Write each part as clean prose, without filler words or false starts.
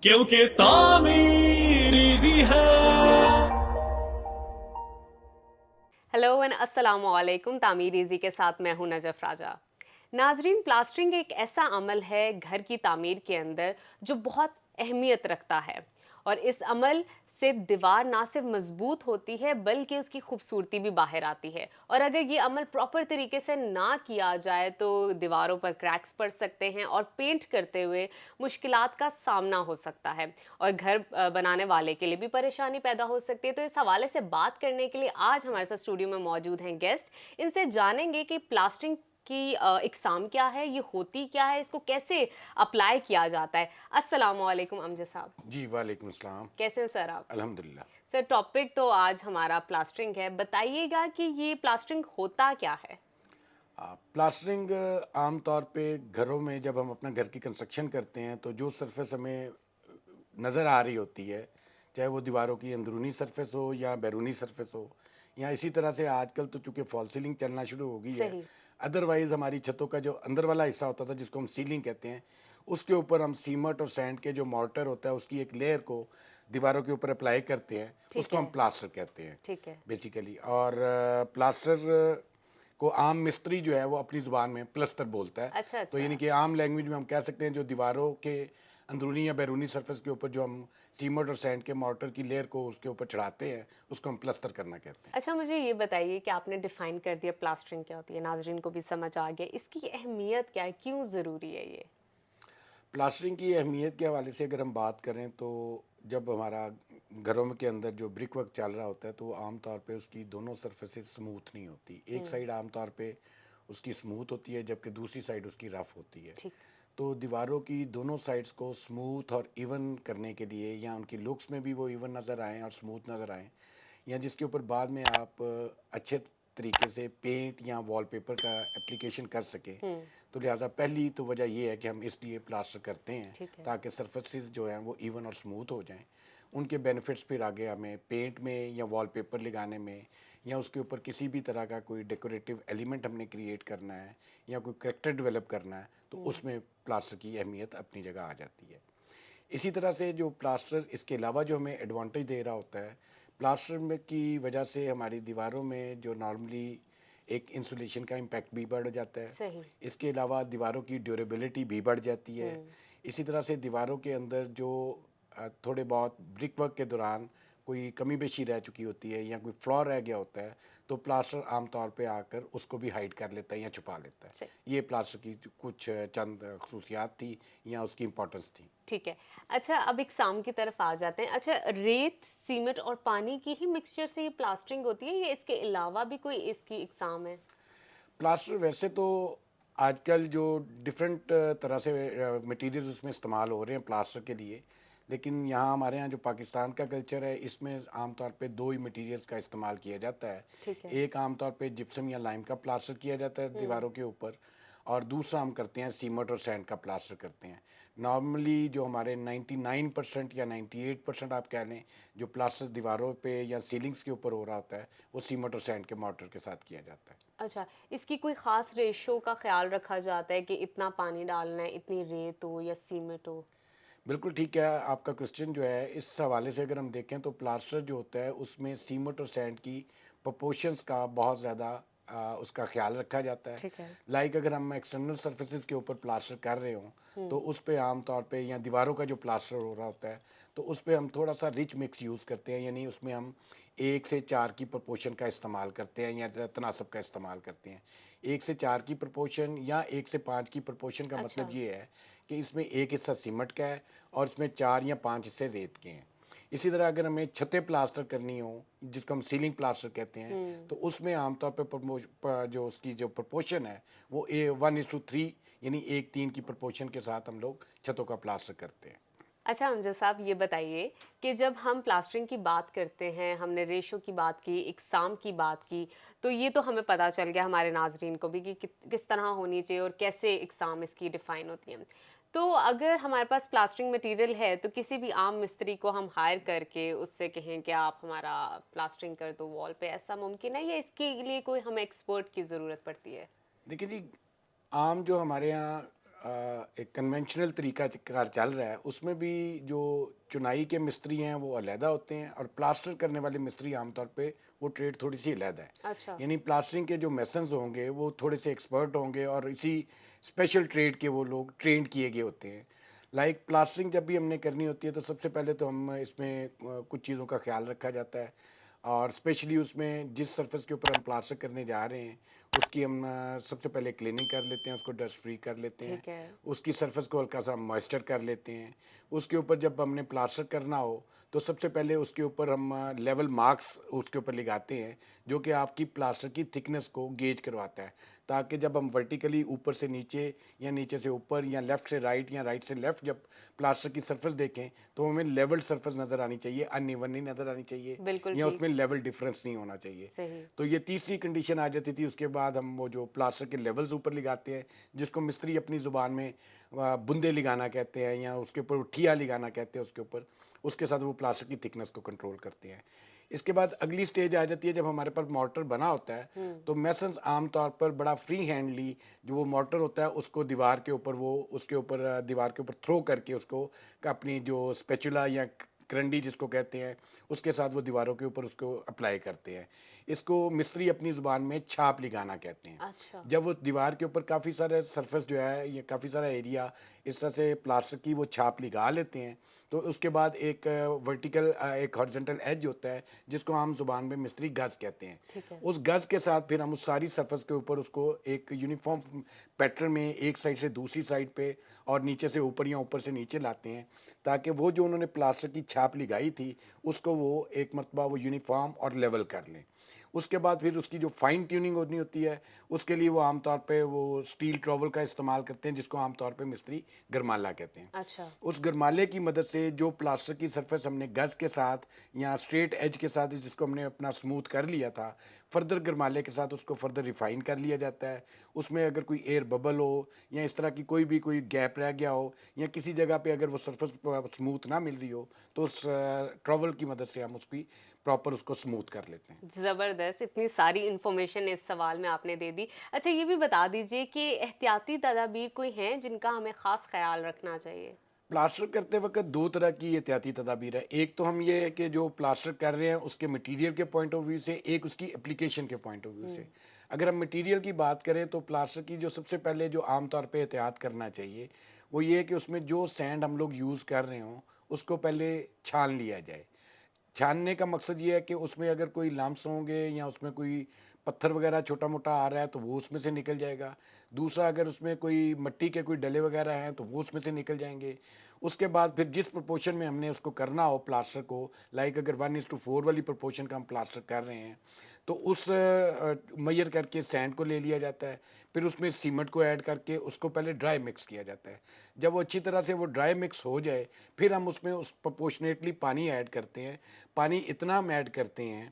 کیونکہ تعمیر ایزی ہے. ہیلو اینڈ السلام علیکم. تعمیر ایزی کے ساتھ میں ہوں نجف راجہ. ناظرین، پلاسٹرنگ ایک ایسا عمل ہے گھر کی تعمیر کے اندر جو بہت اہمیت رکھتا ہے، اور اس عمل سے دیوار نہ صرف مضبوط ہوتی ہے بلکہ اس کی خوبصورتی بھی باہر آتی ہے. اور اگر یہ عمل پراپر طریقے سے نہ کیا جائے تو دیواروں پر کریکس پڑ سکتے ہیں اور پینٹ کرتے ہوئے مشکلات کا سامنا ہو سکتا ہے، اور گھر بنانے والے کے لیے بھی پریشانی پیدا ہو سکتی ہے. تو اس حوالے سے بات کرنے کے لیے آج ہمارے ساتھ اسٹوڈیو میں موجود ہیں گیسٹ. ان سے جانیں گے کہ پلاسٹرنگ کی اقسام کیا ہے، یہ ہوتی کیا ہے، اس کو کیسے اپلائی کیا جاتا ہے. السلام علیکم امجد صاحب. جی وعلیکم السلام. کیسے ہیں سر آپ؟ الحمدللہ. سر، ٹاپک تو آج ہمارا پلاسٹرنگ ہے. بتائیے گا کہ یہ پلاسٹرنگ ہوتا کیا ہے؟ پلاسٹرنگ عام طور پہ گھروں میں جب ہم اپنا گھر کی کنسٹرکشن کرتے ہیں تو جو سرفیس ہمیں نظر آ رہی ہوتی ہے، چاہے وہ دیواروں کی اندرونی سرفیس ہو یا بیرونی سرفیس ہو، یا اسی طرح سے آج کل تو چونکہ فال سیلنگ چلنا شروع ہو گئی ہے، صحیح. ادروائز ہماری چھتوں کا جو اندر والا حصہ ہوتا تھا جس کو ہم سیلنگ کہتے ہیں، اس کے اوپر ہم سیمٹ اور سینڈ کے جو مارٹر ہوتا ہے اس کی ایک لیئر کو دیواروں کے اوپر اپلائی کرتے ہیں، اس ٹھیک کو ہم ہے. پلاسٹر کہتے ہیں ٹھیک ہے. بیسیکلی. اور پلاسٹر کو عام مستری جو ہے وہ اپنی زبان میں پلستر بولتا ہے. اچھا تو اچھا. یعنی کہ عام لینگویج میں ہم کہہ سکتے ہیں جو دیواروں کے اندرونی یا بیرونی سرفیس کے اوپر جو ہم سیمٹ اور سینڈ کے مارٹر کی لیئر کو اس کے اوپر چڑھاتے ہیں اس کو ہم پلستر کرنا کہتے ہیں. اچھا، مجھے یہ بتائیے کہ آپ نے ڈیفائن کر دیا پلاسٹرنگ کیا ہوتی ہے، ناظرین کو بھی سمجھ آ گیا. اس کی اہمیت کیا ہے، کیوں ضروری ہے یہ؟ پلاسٹرنگ کی اہمیت کے حوالے سے اگر ہم بات کریں تو جب ہمارا گھروں کے اندر جو برک ورک چل رہا ہوتا ہے تو عام طور پہ اس کی دونوں سرفیسز سموتھ نہیں ہوتی. ایک سائڈ عام طور پہ اس کی سموتھ ہوتی ہے جبکہ دوسری سائڈ اس کی رف ہوتی ہے. ٹھیک. تو دیواروں کی دونوں سائڈز کو سموتھ اور ایون کرنے کے لیے، یا ان کی لکس میں بھی وہ ایون نظر آئیں اور سموتھ نظر آئیں، یا جس کے اوپر بعد میں آپ اچھے طریقے سے پینٹ یا وال پیپر کا اپلیکیشن کر سکیں، تو لہٰذا پہلی تو وجہ یہ ہے کہ ہم اس لیے پلاسٹر کرتے ہیں ٹھیک ہے. تاکہ سرفیسز جو ہیں وہ ایون اور سموتھ ہو جائیں. ان کے بینیفٹس پھر آگے ہمیں پینٹ میں یا وال پیپر لگانے میں یا اس کے اوپر کسی بھی طرح کا کوئی ڈیکوریٹو ایلیمنٹ ہم نے کریٹ کرنا ہے یا کوئی کریکٹر ڈیولپ کرنا ہے تو اس میں پلاسٹر کی اہمیت اپنی جگہ آ جاتی ہے. اسی طرح سے جو پلاسٹر اس کے علاوہ جو ہمیں ایڈوانٹیج دے رہا ہوتا ہے، پلاسٹر میں کی وجہ سے ہماری دیواروں میں جو نارملی ایک انسولیشن کا امپیکٹ بھی بڑھ جاتا ہے. صحیح. اس کے علاوہ دیواروں کی ڈیوریبلٹی بھی بڑھ جاتی ہے. اسی طرح سے دیواروں کے اندر جو تھوڑے بہت برک ورک کے دوران کوئی کمی بیشی رہ چکی ہوتی ہے یا کوئی فلا رہ گیا ہوتا ہے تو پلاسٹر عام طور پہ آ کر اس کو بھی ہائڈ کر لیتا ہے یا چھپا لیتا ہے. صحیح. یہ پلاسٹر کی کچھ چند خصوصیات تھی یا اس کی امپورٹنس تھی. ٹھیک ہے. اچھا، اب اقسام کی طرف آ جاتے ہیں. اچھا، ریت، سیمنٹ اور پانی کی ہی مکسچر سے یہ پلاسٹرنگ ہوتی ہے یا اس کے علاوہ بھی کوئی اس کی اقسام ہے؟ پلاسٹر ویسے تو آج کل جو ڈفرینٹ طرح سے مٹیریلز اس میں استعمال ہو رہے ہیں پلاسٹر کے لیے، لیکن یہاں ہمارے یہاں جو پاکستان کا کلچر ہے اس میں عام طور پہ دو ہی مٹیریلز کا استعمال کیا جاتا ہے. ٹھیک ہے. ایک عام طور پہ جپسم یا لائم کا پلاسٹر کیا جاتا ہے دیواروں کے اوپر، اور دوسرا ہم کرتے ہیں سیمٹ اور سینڈ کا پلاسٹر کرتے ہیں. نارملی جو ہمارے 99% یا 98% آپ کہہ لیں جو پلاسٹر دیواروں پہ یا سیلنگز کے اوپر ہو رہا ہوتا ہے وہ سیمٹ اور سینڈ کے مارٹر کے ساتھ کیا جاتا ہے. اچھا، اس کی کوئی خاص ریشو کا خیال رکھا جاتا ہے کہ اتنا پانی ڈالنا ہے، اتنی ریت ہو یا سیمنٹ ہو؟ بالکل ٹھیک ہے آپ کا کوشچن جو ہے. اس حوالے سے اگر ہم دیکھیں تو پلاسٹر جو ہوتا ہے اس میں سیمٹ اور سینڈ کی پرپورشنز کا بہت زیادہ اس کا خیال رکھا جاتا ہے. ٹھیک ہے. لائک اگر ہم ایکسٹرنل سرفیسز کے اوپر پلاسٹر کر رہے ہوں تو اس پہ عام طور پہ یا دیواروں کا جو پلاسٹر ہو رہا ہوتا ہے تو اس پہ ہم تھوڑا سا رچ مکس یوز کرتے ہیں، یعنی اس میں ہم 1:4 کی پرپورشن کا استعمال کرتے ہیں یا تناسب کا استعمال کرتے ہیں. 1:4 کی پرپورشن یا 1:5 کی پرپورشن کا اچھا. مطلب یہ ہے کہ اس میں ایک حصہ سیمٹ کا ہے اور اس میں 4 یا 5 حصے ریت کے ہیں. اسی طرح اگر ہمیں چھتیں پلاسٹر کرنی ہو جس کو ہم سیلنگ پلاسٹر کہتے ہیں تو اس میں عام طور پہ جو اس کی جو پرپورشن ہے وہ 1:3 یعنی 1:3 کی پرپورشن کے ساتھ ہم لوگ چھتوں کا پلاسٹر کرتے ہیں. اچھا امجد صاحب، یہ بتائیے کہ جب ہم پلاسٹرنگ کی بات کرتے ہیں، ہم نے ریشو کی بات کی، اقسام کی بات کی، تو یہ تو ہمیں پتہ چل گیا ہمارے ناظرین کو بھی کہ کس طرح ہونی چاہیے اور کیسے اقسام اس کی ڈیفائن ہوتی ہیں. تو اگر ہمارے پاس پلاسٹرنگ مٹیریل ہے تو کسی بھی عام مستری کو ہم ہائر کر کے اس سے کہیں کہ آپ ہمارا پلاسٹرنگ کر دو وال پہ، ایسا ممکن ہے یا اس کے لیے کوئی ہمیں ایکسپرٹ کی ضرورت پڑتی ہے؟ دیکھیے جی، عام جو ہمارے یہاں ایک کنونشنل طریقہ کار چل رہا ہے اس میں بھی جو چنائی کے مستری ہیں وہ علیحدہ ہوتے ہیں اور پلاسٹر کرنے والے مستری عام طور پہ وہ ٹریڈ تھوڑی سی علیحدہ ہے. اچھا. یعنی پلاسٹرنگ کے جو میسنز ہوں گے وہ تھوڑے سے ایکسپرٹ ہوں گے اور اسی اسپیشل ٹریڈ کے وہ لوگ ٹرینڈ کیے گئے ہوتے ہیں. لائک پلاسٹرنگ جب بھی ہم نے کرنی ہوتی ہے تو سب سے پہلے تو ہم اس میں کچھ چیزوں کا خیال رکھا جاتا ہے اور اسپیشلی اس میں جس سرفیس کے اوپر ہم پلاسٹر کرنے جا رہے ہیں اس کی ہم سب سے پہلے کلیننگ کر لیتے ہیں, اس کو ڈسٹ فری کر لیتے ہیں, ٹھیک ہے. اس کی سرفیس کو ہلکا سا موئسچر کر لیتے ہیں. اس کے اوپر جب ہم نے پلاسٹر کرنا ہو تو سب سے پہلے اس کے اوپر ہم لیول مارکس اس کے اوپر لگاتے ہیں جو کہ آپ کی پلاسٹر کی تھکنس کو گیج کرواتا ہے تاکہ جب ہم ورٹیکلی اوپر سے نیچے یا نیچے سے اوپر یا لیفٹ سے رائٹ یا رائٹ سے لیفٹ جب پلاسٹر کی سرفیس دیکھیں تو ہمیں لیول سرفیس نظر آنی چاہیے, ان ایون نہیں نظر آنی چاہیے بالکل یا اس ٹھیک. میں لیول ڈفرینس نہیں ہونا چاہیے. صحیح. تو یہ تیسری کنڈیشن آ جاتی تھی. اس کے بعد ہم وہ جو پلاسٹر کے لیولز اوپر لگاتے ہیں جس کو مستری اپنی زبان میں بندے لگانا کہتے ہیں یا اس کے اوپر ٹھیا لگانا کہتے ہیں, اس کے اوپر اس کے ساتھ وہ پلاسٹر کی تھکنس کو کنٹرول کرتے ہیں. اس کے بعد اگلی سٹیج آ جاتی ہے جب ہمارے پاس مارٹر بنا ہوتا ہے تو میسنز عام طور پر بڑا فری ہینڈلی جو وہ مارٹر ہوتا ہے اس کو دیوار کے اوپر وہ اس کے اوپر دیوار کے اوپر تھرو کر کے اس کو اپنی جو اسپیچولا یا کرنڈی جس کو کہتے ہیں اس کے ساتھ وہ دیواروں کے اوپر اس کو اپلائی کرتے ہیں. اس کو مستری اپنی زبان میں چھاپ لگانا کہتے ہیں. اچھا. جب وہ دیوار کے اوپر کافی سارے سرفیس جو ہے یا کافی سارا ایریا اس طرح سے پلاسٹر کی وہ چھاپ لگا لیتے ہیں تو اس کے بعد ایک ورٹیکل ایک ہارزنٹل ایج ہوتا ہے جس کو عام زبان میں مستری گز کہتے ہیں. ٹھیک ہے. اس گز کے ساتھ پھر ہم اس ساری سرفیس کے اوپر اس کو ایک یونیفارم پیٹرن میں ایک سائڈ سے دوسری سائڈ پہ اور نیچے سے اوپر یا اوپر سے نیچے لاتے ہیں تاکہ وہ جو انہوں نے پلاسٹر کی چھاپ لگائی تھی اس کو وہ ایک مرتبہ وہ یونیفارم اور لیول کر لیں. اس کے بعد پھر اس کی جو فائن ٹیوننگ ہونی ہوتی ہے اس کے لیے وہ عام طور پہ وہ اسٹیل ٹراول کا استعمال کرتے ہیں جس کو عام طور پہ مستری گرمالا کہتے ہیں. اچھا. اس گرمالے کی مدد سے جو پلاسٹر کی سرفیس ہم نے گز کے ساتھ یا اسٹریٹ ایج کے ساتھ جس کو ہم نے اپنا اسموتھ کر لیا تھا فردر گرمالے کے ساتھ اس کو فردر ریفائن کر لیا جاتا ہے. اس میں اگر کوئی ایئر ببل ہو یا اس طرح کی کوئی گیپ رہ گیا ہو یا کسی جگہ پہ اگر وہ سرفیس اسموتھ نہ مل رہی ہو تو اس ٹراول کی مدد سے ہم اس کی پراپر اس کو اسموتھ کر لیتے ہیں. زبردست. اتنی ساری انفارمیشن اس سوال میں آپ نے دے دی. اچھا یہ بھی بتا دیجئے کہ احتیاطی تدابیر کوئی ہیں جن کا ہمیں خاص خیال رکھنا چاہیے؟ پلاسٹر کرتے وقت دو طرح کی احتیاطی تدابیر ہے. ایک تو ہم یہ ہے کہ جو پلاسٹر کر رہے ہیں اس کے مٹیریل کے پوائنٹ آف ویو سے, ایک اس کی اپلیکیشن کے پوائنٹ آف ویو سے. اگر ہم مٹیریل کی بات کریں تو پلاسٹر کی جو سب سے پہلے جو عام طور پہ احتیاط کرنا چاہیے وہ یہ ہے کہ اس میں جو سینڈ ہم لوگ یوز کر رہے ہوں اس کو پہلے چھان لیا جائے. چھاننے کا مقصد یہ ہے کہ اس میں اگر کوئی لمپس ہوں گے یا اس میں کوئی پتھر وغیرہ چھوٹا موٹا آ رہا ہے تو وہ اس میں سے نکل جائے گا. دوسرا اگر اس میں کوئی مٹی کے کوئی ڈلے وغیرہ ہیں تو وہ اس میں سے نکل جائیں گے. اس کے بعد پھر جس پرپورشن میں ہم نے اس کو کرنا ہو پلاسٹر کو, لائک اگر 1:4 والی پرپورشن کا ہم پلاسٹر کر رہے ہیں تو اس میئر کر کے سینڈ کو لے لیا جاتا ہے. پھر اس میں سیمنٹ کو ایڈ کر کے اس کو پہلے ڈرائی مکس کیا جاتا ہے. جب وہ اچھی طرح سے وہ ڈرائی مکس ہو جائے پھر ہم اس میں اس پرپورشنیٹلی پانی ایڈ کرتے ہیں. پانی اتنا ہم ایڈ کرتے ہیں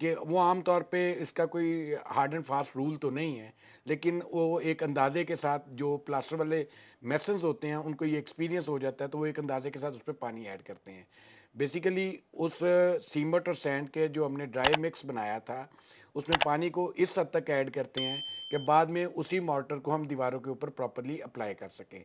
کہ وہ عام طور پہ اس کا کوئی ہارڈ اینڈ فاسٹ رول تو نہیں ہے لیکن وہ ایک اندازے کے ساتھ جو پلاسٹر والے میسنز ہوتے ہیں ان کو یہ ایکسپیرینس ہو جاتا ہے تو وہ ایک اندازے کے ساتھ اس پہ پانی ایڈ کرتے ہیں. بیسیکلی اس سیمنٹ اور سینڈ کے جو ہم نے ڈرائی مکس بنایا تھا اس میں پانی کو اس حد تک ایڈ کرتے ہیں کہ بعد میں اسی مارٹر کو ہم دیواروں کے اوپر پراپرلی اپلائی کر سکیں.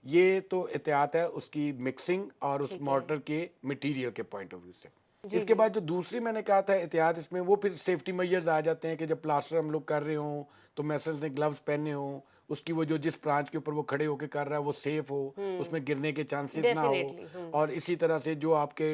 یہ تو احتیاط ہے اس کی مکسنگ اور اس ٹھیک ہے. مارٹر کے مٹیریل کے پوائنٹ آف ویو سے. جی اس کے جی. بعد جو دوسری میں نے کہا تھا احتیاط اس میں وہ پھر سیفٹی میجرز آ جاتے ہیں کہ جب پلاسٹر ہم لوگ کر رہے ہوں تو میسنز نے گلوز پہنے ہوں, اس کی وہ جو جس برانچ کے اوپر وہ کھڑے ہو کے کر رہا ہے وہ سیف ہو, اس میں گرنے کے چانسز نہ ہو, ڈیفینیٹلی. اور اسی طرح سے جو آپ کے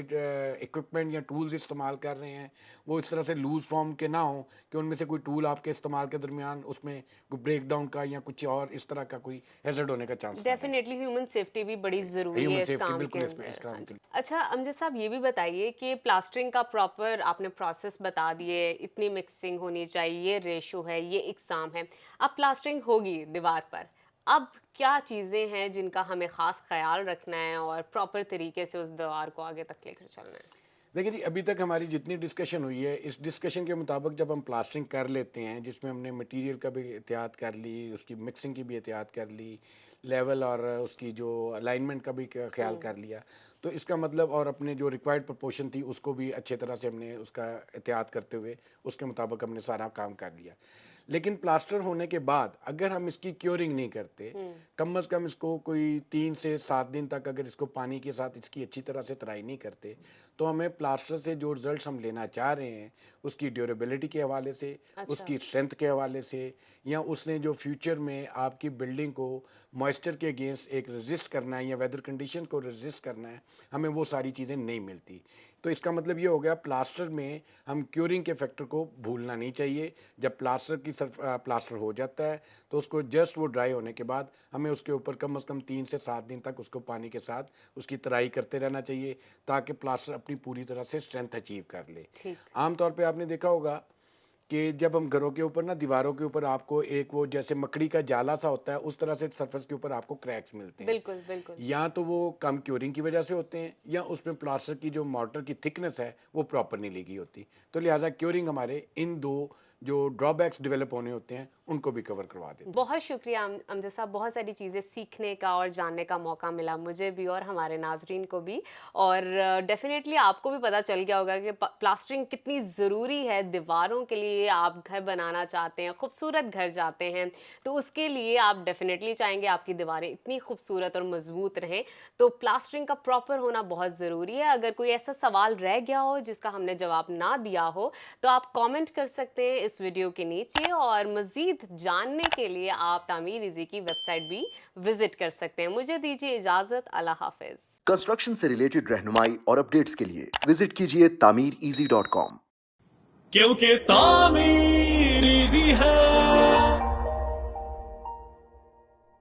اکوپمنٹ یا ٹولز استعمال کر رہے ہیں وہ اس طرح سے لوز فارم کے نہ ہوں کہ ان میں سے کوئی ٹول آپ کے استعمال کے درمیان اس میں کوئی بریک ڈاؤن کا یا کچھ اور اس طرح کا کوئی ہیزرڈ ہونے کا چانس نہ رہے. ڈیفینیٹلی ہیومن سیفٹی بھی بڑی ضروری ہے ہیومن اس سیفٹی کام کے بالکل اس اندر. کام ہاں کے جی. اچھا امجد صاحب یہ بھی بتائیے کہ پلاسٹرنگ کا پراپر آپ نے پروسیس بتا دیے, اتنی مکسنگ ہونی چاہیے, یہ ریشو ہے, یہ اقسام ہے. اب پلاسٹرنگ ہوگی دیوار پر, اب کیا چیزیں ہیں جن کا ہمیں خاص خیال رکھنا ہے اور پراپر طریقے سے اس دیوار کو آگے تک لے کر چلنا ہے؟ دیکھیں جی ابھی تک ہماری جتنی ڈسکشن ہوئی ہے اس ڈسکشن کے مطابق جب ہم پلاسٹرنگ کر لیتے ہیں جس میں ہم نے مٹیریل کا بھی احتیاط کر لی, اس کی مکسنگ کی بھی احتیاط کر لی, لیول اور اس کی جو الائنمنٹ کا بھی خیال کر لیا, تو اس کا مطلب اور اپنے جو ریکوائرڈ پرپورشن تھی اس کو بھی اچھے طرح سے ہم نے اس کا احتیاط کرتے ہوئے اس کے مطابق ہم نے سارا کام کر لیا. لیکن پلاسٹر ہونے کے بعد اگر ہم اس کی کیورنگ نہیں کرتے، کم از کم اس کو کوئی 3 سے 7 دن تک اگر اس کو پانی کے ساتھ اس کی اچھی طرح سے ترائی نہیں کرتے، تو ہمیں پلاسٹر سے جو رزلٹس ہم لینا چاہ رہے ہیں اس کی ڈیوریبلٹی کے حوالے سے، اس کی اسٹرینتھ کے حوالے سے، یا اس نے جو فیوچر میں آپ کی بلڈنگ کو موئسچر کے اگینسٹ ایک ریزسٹ کرنا ہے یا ویدر کنڈیشن کو ریزسٹ کرنا ہے، ہمیں وہ ساری چیزیں نہیں ملتی. تو اس کا مطلب یہ ہو گیا پلاسٹر میں ہم کیورنگ کے فیکٹر کو بھولنا نہیں چاہیے. جب پلاسٹر ہو جاتا ہے تو اس کو جسٹ وہ ڈرائی ہونے کے بعد ہمیں اس کے اوپر کم از کم 3 سے 7 دن تک اس کو پانی کے ساتھ اس کی ترائی کرتے رہنا چاہیے تاکہ پلاسٹر اپنی پوری طرح سے اسٹرینتھ اچیو کر لے. عام طور پہ آپ نے دیکھا ہوگا کہ جب ہم گھروں کے اوپر نا دیواروں کے اوپر آپ کو ایک وہ جیسے مکڑی کا جالا سا ہوتا ہے اس طرح سے سرفیس کے اوپر آپ کو کریکس ملتے ہیں. بالکل بالکل. یا تو وہ کم کیورنگ کی وجہ سے ہوتے ہیں یا اس میں پلاسٹر کی جو مارٹر کی تھکنس ہے وہ پراپر نہیں لگی ہوتی. تو لہٰذا کیورنگ ہمارے ان دو جو ڈرا بیکس ڈیولپ ہونے ہوتے ہیں ان کو بھی کور کروا دیتے ہیں. بہت شکریہ امجد صاحب، بہت ساری چیزیں سیکھنے کا اور جاننے کا موقع ملا مجھے بھی اور ہمارے ناظرین کو بھی، اور ڈیفینیٹلی آپ کو بھی پتہ چل گیا ہوگا کہ پلاسٹرنگ کتنی ضروری ہے دیواروں کے لیے. آپ گھر بنانا چاہتے ہیں، خوبصورت گھر چاہتے ہیں، تو اس کے لیے آپ ڈیفینیٹلی چاہیں گے آپ کی دیواریں اتنی خوبصورت اور مضبوط رہیں، تو پلاسٹرنگ کا پراپر ہونا بہت ضروری ہے. اگر کوئی ایسا سوال رہ گیا ہو جس کا ہم نے جواب نہ دیا ہو تو آپ کامنٹ کر سکتے ہیں اس ویڈیو کے نیچے، اور مزید جاننے کے لیے آپ تعمیر ایزی کی ویب سائٹ بھی وزٹ کر سکتے ہیں. مجھے دیجیے اجازت، اللہ حافظ. کنسٹرکشن سے ریلیٹڈ رہنمائی اور اپڈیٹس کے لیے وزٹ کیجیے تعمیرایزی.com. کیونکہ تعمیر ایزی ہے.